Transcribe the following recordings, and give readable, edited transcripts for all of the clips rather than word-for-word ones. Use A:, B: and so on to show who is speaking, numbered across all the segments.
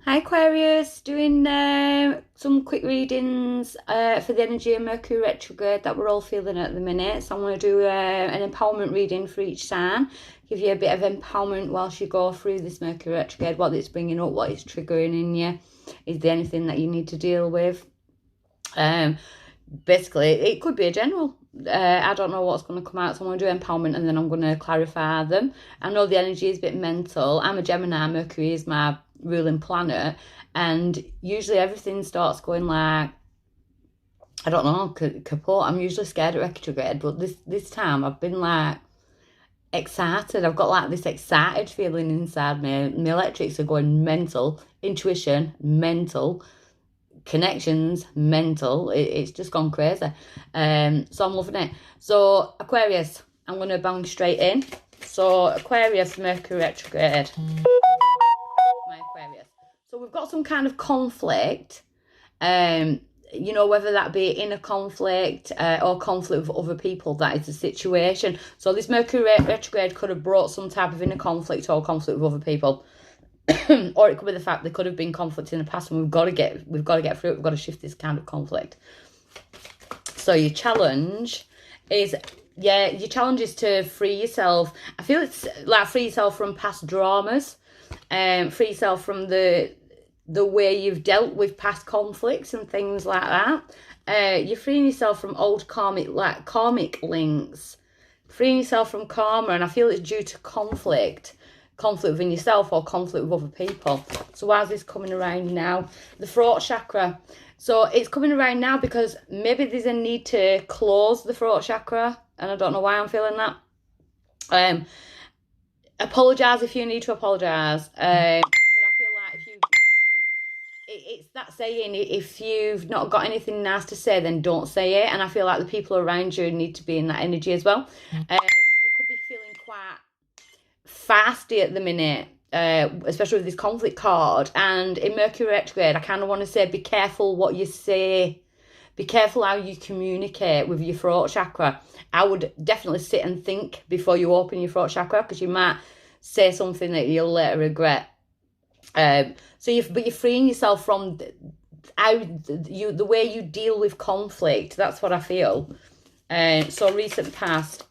A: Hi Aquarius, doing some quick readings for the energy of Mercury retrograde that we're all feeling at the minute. So I'm going to do an empowerment reading for each sign, give you a bit of empowerment whilst you go through this Mercury retrograde, what it's bringing up, what it's triggering in you. Is there anything that you need to deal with? Basically, it could be a general. I don't know what's going to come out, so I'm going to do empowerment and then I'm going to clarify them. I know the energy is a bit mental. I'm a Gemini, Mercury is my ruling planet, and usually everything starts going like, I don't know, kaput. I'm usually scared of retrograde, but this time I've been like excited. I've got like this excited feeling inside me. My electrics are going mental, intuition mental, connections mental. It's just gone crazy. So I'm loving it. So Aquarius, I'm going to bang straight in. So Aquarius, Mercury retrograde. My Aquarius. So we've got some kind of conflict, you know, whether that be inner conflict or conflict with other people. That is the situation. So this Mercury retrograde could have brought some type of inner conflict or conflict with other people. Or it could be the fact there could have been conflict in the past and we've got to get through it. We've got to shift this kind of conflict. So your challenge is, your challenge is to free yourself. I feel it's like free yourself from past dramas, free yourself from the way you've dealt with past conflicts and things like that. You're freeing yourself from old karmic links, freeing yourself from karma, and I feel it's due to conflict within yourself or conflict with other people. So why is this coming around now? The throat chakra. So it's coming around now because maybe there's a need to close the throat chakra, and I don't know why I'm feeling that. Apologise if you need to apologise. But I feel like it's that saying, if you've not got anything nice to say, then don't say it. And I feel like the people around you need to be in that energy as well. You could be feeling quite fasty at the minute, especially with this conflict card. And in Mercury retrograde, I kind of want to say, be careful what you say. Be careful how you communicate with your throat chakra. I would definitely sit and think before you open your throat chakra, because you might say something that you'll later regret. But you're freeing yourself from the way you deal with conflict. That's what I feel. So recent past,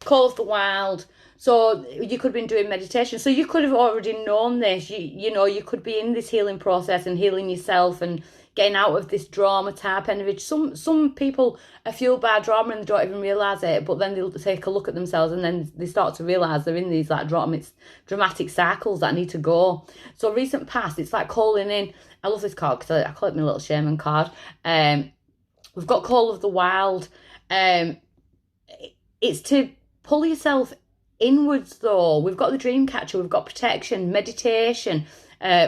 A: Call of the Wild. So you could have been doing meditation. So you could have already known this. You know, you could be in this healing process and healing yourself and getting out of this drama type energy. Some people are fueled by drama and they don't even realise it, but then they'll take a look at themselves and then they start to realise they're in these like dramatic cycles that need to go. So recent past, it's like calling in. I love this card because I call it my little shaman card. We've got Call of the Wild. It's to pull yourself inwards though. We've got the dream catcher, we've got protection, meditation,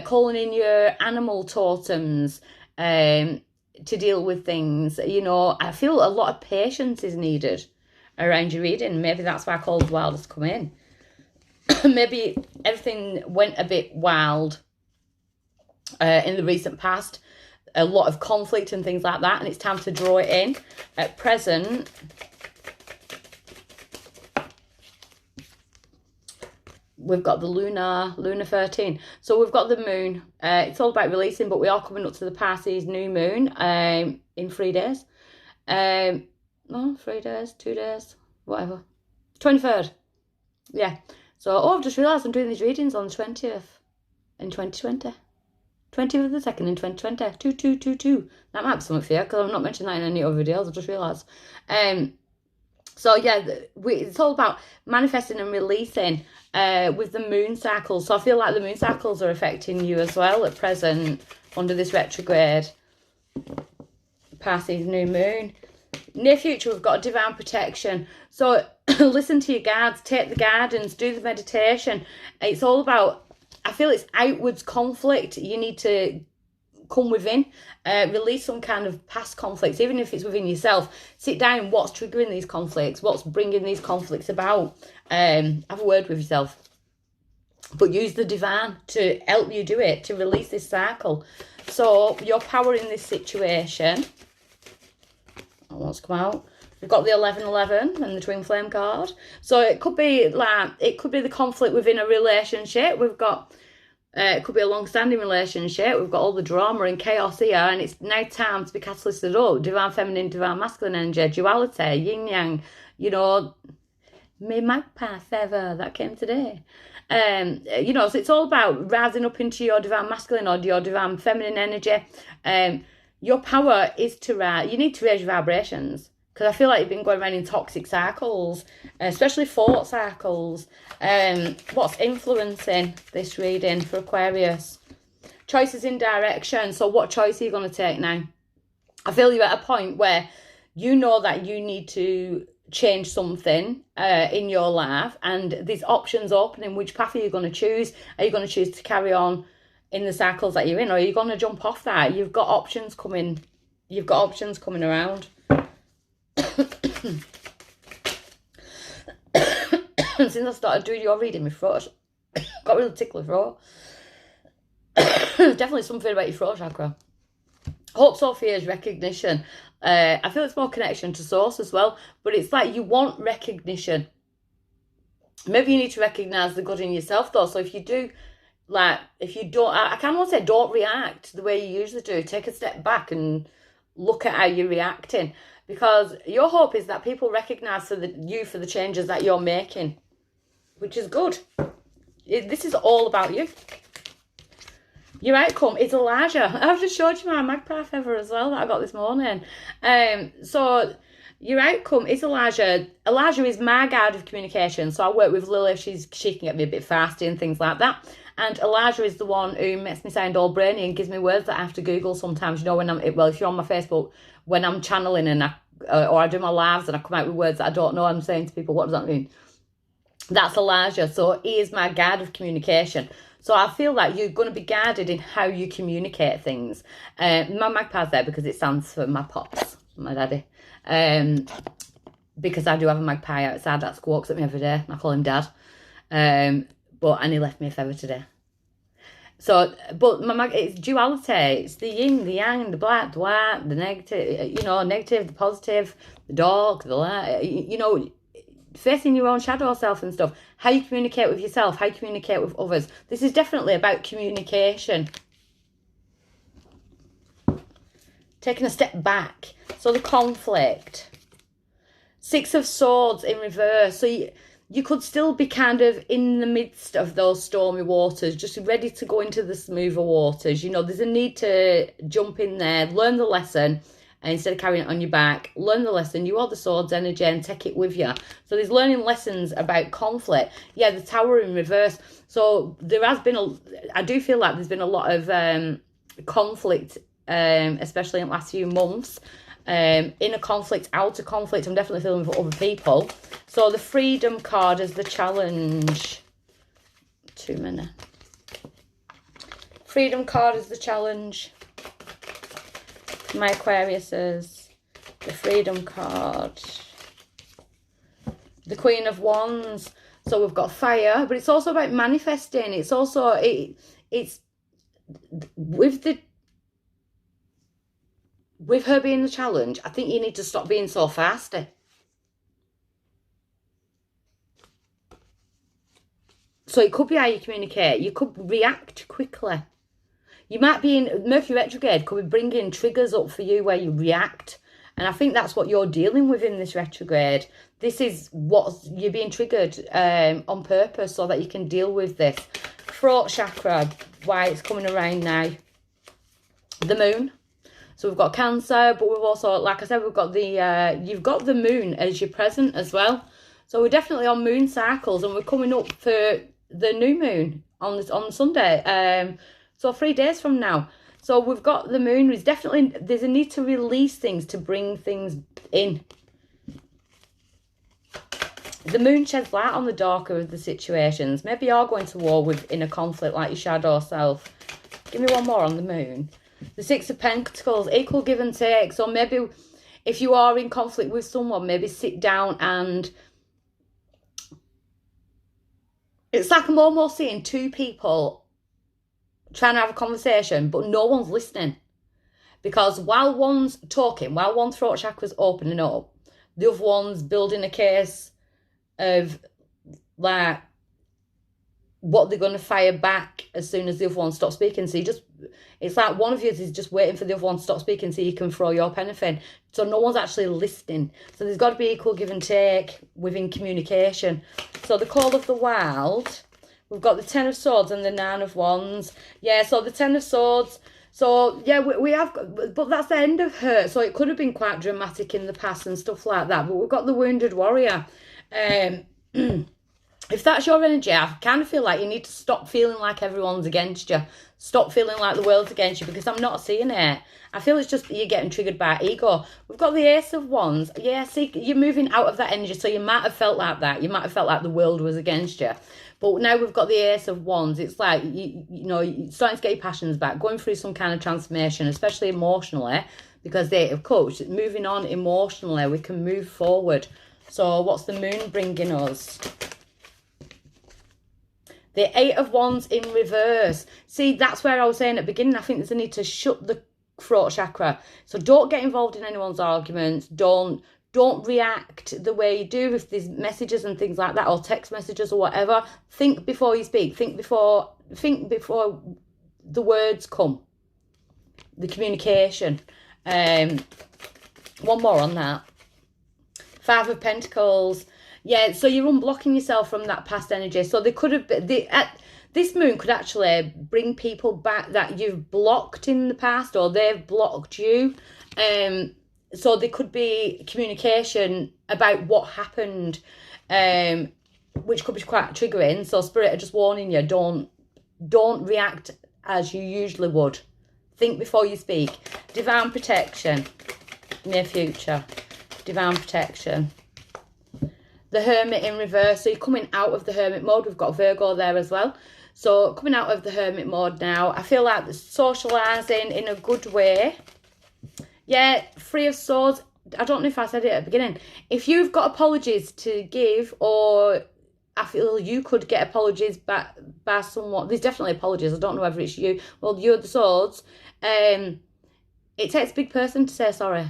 A: calling in your animal totems to deal with things. You know, I feel a lot of patience is needed around your reading. Maybe that's why Call of the Wild has come in. Maybe everything went a bit wild in the recent past. A lot of conflict and things like that, and it's time to draw it in. At present, we've got the lunar 13. So we've got the moon. It's all about releasing, but we are coming up to the Pisces new moon in 3 days. 3 days, 2 days, whatever. 23rd. Yeah. So, I've just realised I'm doing these readings on the 20th in 2020. 20th of the 2nd in 2020. 2222. That might be something for you, because I've not mentioned that in any other videos. I've just realised. So yeah, it's all about manifesting and releasing with the moon cycles. So I feel like the moon cycles are affecting you as well at present under this retrograde. Pisces new moon. Near future, we've got divine protection. So listen to your guides, take the guidance, do the meditation. It's all about, I feel it's outwards conflict. You need to come within, release some kind of past conflicts, even if it's within yourself. Sit down, what's triggering these conflicts, what's bringing these conflicts about. Have a word with yourself, but use the divine to help you do it, to release this cycle. So your power in this situation, what's come out? We've got the 1111 and the twin flame card. So it could be like, it could be the conflict within a relationship. We've got It could be a long-standing relationship. We've got all the drama and chaos here, and it's now time to be catalysted up. Divine feminine, divine masculine energy, duality, yin yang. You know, me magpie feather that came today. You know, so it's all about rising up into your divine masculine or your divine feminine energy. Your power is to rise. You need to raise your vibrations, because I feel like you've been going around in toxic cycles, especially thought cycles. What's influencing this reading for Aquarius? Choices in direction. So what choice are you going to take now? I feel you're at a point where you know that you need to change something in your life, and there's options opening. Which path are you going to choose? Are you going to choose to carry on in the cycles that you're in, or are you going to jump off that? You've got options coming. You've got options coming around. Since I started doing your reading, my throat got really tickly throat. Definitely something about your throat chakra. Hope, so fears, recognition. I feel it's more connection to source as well, but it's like you want recognition. Maybe you need to recognize the good in yourself though. So if you do, like, if you don't, I kind of want to say don't react the way you usually do. Take a step back and look at how you're reacting, because your hope is that people recognize you for the changes that you're making, which is good. This is all about you. Your outcome is Elijah. I've just showed you my magpie feather as well that I got this morning. So your outcome is Elijah. Elijah is my guide of communication. So I work with Lily. She can get me a bit fasty and things like that. And Elijah is the one who makes me sound all brainy and gives me words that I have to Google sometimes. You know, when if you're on my Facebook, when I'm channeling and or I do my lives and I come out with words that I don't know, I'm saying to people, what does that mean? That's Elijah. So he is my guide of communication. So I feel like you're going to be guided in how you communicate things. My magpie's there because it stands for my pops, my daddy. Because I do have a magpie outside that squawks at me every day. I call him Dad. And he left me a feather today. So, but it's duality. It's the yin, the yang, the black, the white, the negative, you know, negative, the positive, the dark, the light, you know, facing your own shadow self and stuff. How you communicate with yourself, how you communicate with others. This is definitely about communication. Taking a step back. So the conflict. 6 of Swords in reverse. So you could still be kind of in the midst of those stormy waters, just ready to go into the smoother waters. You know, there's a need to jump in there, learn the lesson, and instead of carrying it on your back, learn the lesson. You are the swords energy and take it with you. So there's learning lessons about conflict. Yeah, the Tower in reverse. So there has been I do feel like there's been a lot of conflict, especially in the last few months. Inner conflict, outer conflict, I'm definitely feeling for other people. So the Freedom card is the challenge. 2 minutes. Freedom card is the challenge. My Aquariuses. The Freedom card. The Queen of Wands. So we've got fire, but it's also about manifesting. It's also, it's with her being the challenge, I think you need to stop being so fasty. So it could be how you communicate. You could react quickly. You might be in Mercury retrograde, could be bringing triggers up for you where you react. And I think that's what you're dealing with in this retrograde. This is what you're being triggered on purpose so that you can deal with this. Throat chakra, why it's coming around now. The moon. So we've got Cancer, but we've also, like I said, we've got you've got the moon as your present as well. So we're definitely on moon cycles, and we're coming up for the new moon on Sunday. So 3 days from now. So we've got the moon. There's a need to release things, to bring things in. The moon sheds light on the darker of the situations. Maybe you're going to war with inner conflict like your shadow self. Give me one more on the moon. The 6 of Pentacles, equal give and take. So maybe if you are in conflict with someone, maybe sit down and... It's like I'm almost seeing 2 people trying to have a conversation, but no one's listening. Because while one's talking, while one throat chakra's opening up, the other one's building a case of, like, what they're going to fire back as soon as the other one stops speaking. So it's like one of you is just waiting for the other one to stop speaking so you can throw your pen in. So no one's actually listening. So there's got to be equal give and take within communication. So the call of the wild, we've got the 10 of swords and the 9 of wands. Yeah, so the 10 of swords. So yeah, we have, but that's the end of hurt. So it could have been quite dramatic in the past and stuff like that. But we've got the wounded warrior. If that's your energy, I kind of feel like you need to stop feeling like everyone's against you. Stop feeling like the world's against you, because I'm not seeing it. I feel it's just you're getting triggered by ego. We've got the Ace of Wands. Yeah, see, you're moving out of that energy, so you might have felt like that. You might have felt like the world was against you. But now we've got the Ace of Wands. It's like, you know, you're starting to get your passions back, going through some kind of transformation, especially emotionally, because the Eight of Cups, moving on emotionally, we can move forward. So what's the moon bringing us? The Eight of Wands in reverse. See, that's where I was saying at the beginning, I think there's a need to shut the throat chakra. So don't get involved in anyone's arguments. Don't react the way you do if there's messages and things like that, or text messages or whatever. Think before you speak. Think before the words come. The communication. One more on that. Five of Pentacles. Yeah, so you're unblocking yourself from that past energy. So they could have been, this moon could actually bring people back that you've blocked in the past, or they've blocked you. So there could be communication about what happened, which could be quite triggering. So Spirit are just warning you, don't react as you usually would. Think before you speak. Divine protection, near future. Divine protection. The Hermit in reverse. So you're coming out of the Hermit mode. We've got Virgo there as well. So coming out of the Hermit mode now. I feel like the socialising in a good way. Yeah, Three of Swords. I don't know if I said it at the beginning. If you've got apologies to give, or I feel you could get apologies back by someone. There's definitely apologies. I don't know whether it's you. Well, you're the Swords. It takes a big person to say sorry.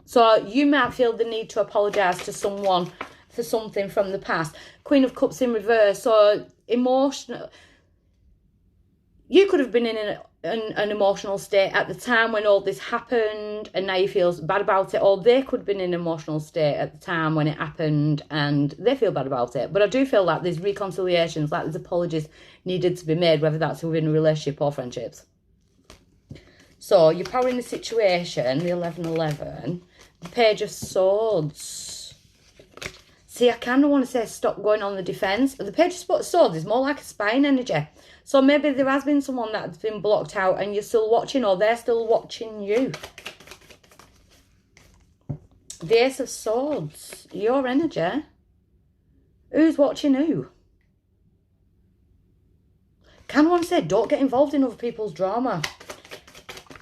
A: So you might feel the need to apologise to someone for something from the past. Queen of Cups in reverse. So emotional. You could have been in an emotional state at the time when all this happened, and now you feel bad about it. Or they could have been in an emotional state at the time when it happened and they feel bad about it. But I do feel like there's reconciliations, like there's apologies needed to be made, whether that's within a relationship or friendships. So you're powering the situation, the 11-11. The Page of Swords. See, I kind of want to say stop going on the defence. The Page of Swords is more like a spine energy. So maybe there has been someone that's been blocked out and you're still watching, or they're still watching you. The Ace of Swords. Your energy. Who's watching who? Kind of want to say don't get involved in other people's drama.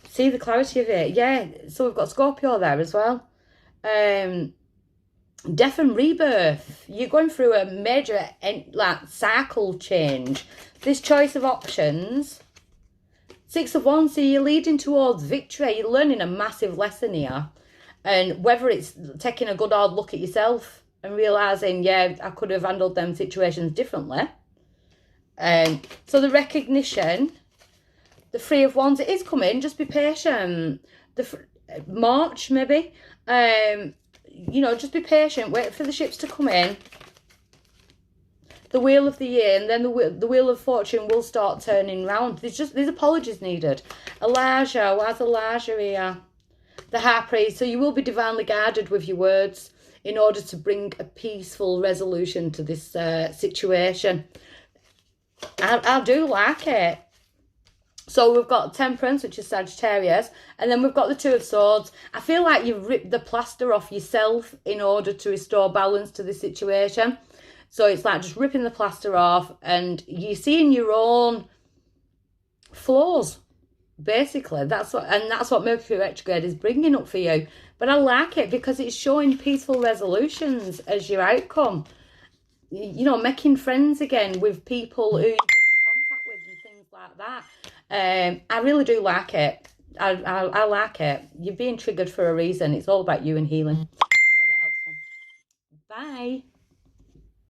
A: See the clarity of it. Yeah, so we've got Scorpio there as well. Death and rebirth. You're going through a major cycle change. This choice of options. Six of Wands, so you're leading towards victory. You're learning a massive lesson here. And whether it's taking a good hard look at yourself and realising, yeah, I could have handled them situations differently. So the recognition. The Three of Wands, it is coming. Just be patient. March, maybe. You know, just be patient. Wait for the ships to come in. The Wheel of the Year, and then the Wheel of Fortune will start turning round. There's apologies needed. Elijah, why's Elijah here? The High Priest. So you will be divinely guided with your words in order to bring a peaceful resolution to this situation. I do like it. So we've got Temperance, which is Sagittarius, and then we've got the Two of Swords. I feel like you've ripped the plaster off yourself in order to restore balance to the situation. So it's like just ripping the plaster off, and you're seeing your own flaws, basically. That's what Mercury retrograde is bringing up for you. But I like it because it's showing peaceful resolutions as your outcome. You know, making friends again with people who you've been in contact with and things like that. I really do like it. I like it. You're being triggered for a reason. It's all about you and healing. I hope that helps. Bye.